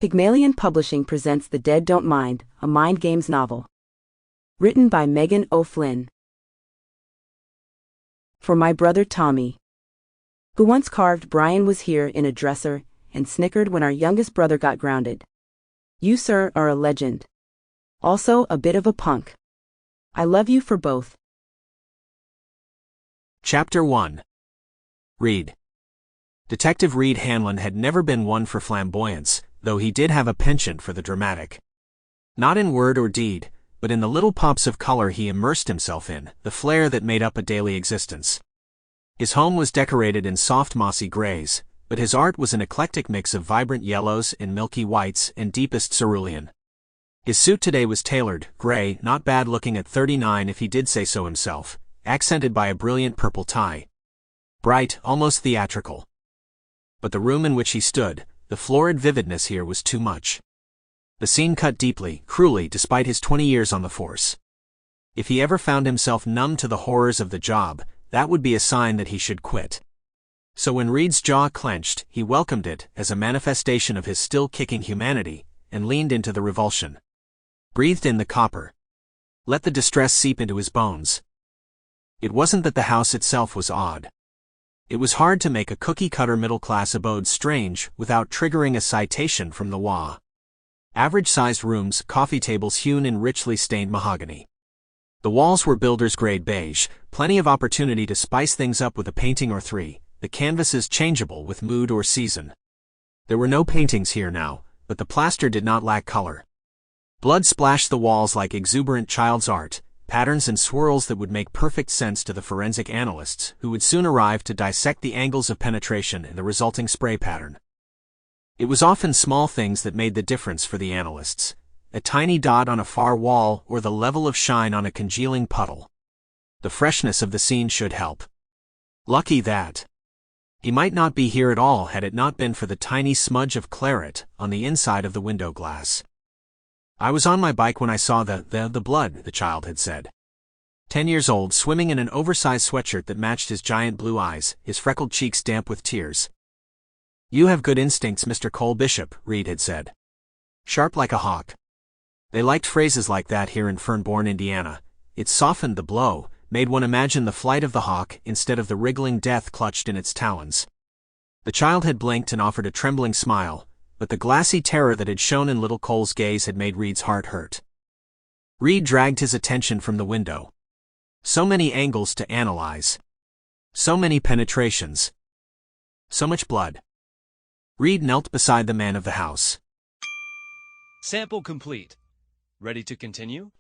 Pygmalion Publishing presents The Dead Don't Mind, a Mind Games novel. Written by Meghan O'Flynn. For my brother Tommy, who once carved Brian was here in a dresser and snickered when our youngest brother got grounded. You, sir, are a legend. Also a bit of a punk. I love you for both. Chapter 1. Reid. Detective Reid Hanlon had never been one for flamboyance, though he did have a penchant for the dramatic. Not in word or deed, but in the little pops of color he immersed himself in, the flair that made up a daily existence. His home was decorated in soft mossy grays, but his art was an eclectic mix of vibrant yellows and milky whites and deepest cerulean. His suit today was tailored, gray, not bad looking at 39 if he did say so himself, accented by a brilliant purple tie. Bright, almost theatrical. But the room in which he stood, the florid vividness here was too much. The scene cut deeply, cruelly, despite his 20 years on the force. If he ever found himself numb to the horrors of the job, that would be a sign that he should quit. So when Reid's jaw clenched, he welcomed it as a manifestation of his still-kicking humanity, and leaned into the revulsion. Breathed in the copper. Let the distress seep into his bones. It wasn't that the house itself was odd. It was hard to make a cookie-cutter middle-class abode strange without triggering a citation from the law. Average-sized rooms, coffee tables hewn in richly stained mahogany. The walls were builder's-grade beige, plenty of opportunity to spice things up with a painting or three, the canvases changeable with mood or season. There were no paintings here now, but the plaster did not lack color. Blood splashed the walls like exuberant child's art, patterns and swirls that would make perfect sense to the forensic analysts who would soon arrive to dissect the angles of penetration in the resulting spray pattern. It was often small things that made the difference for the analysts. A tiny dot on a far wall or the level of shine on a congealing puddle. The freshness of the scene should help. Lucky that. He might not be here at all had it not been for the tiny smudge of claret on the inside of the window glass. I was on my bike when I saw the blood, the child had said. 10 years old, swimming in an oversized sweatshirt that matched his giant blue eyes, his freckled cheeks damp with tears. You have good instincts, Mr. Cole Bishop, Reid had said. Sharp like a hawk. They liked phrases like that here in Fernborn, Indiana. It softened the blow, made one imagine the flight of the hawk instead of the wriggling death clutched in its talons. The child had blinked and offered a trembling smile, but the glassy terror that had shone in little Cole's gaze had made Reid's heart hurt. Reid dragged his attention from the window. So many angles to analyze. So many penetrations. So much blood. Reid knelt beside the man of the house. Sample complete. Ready to continue?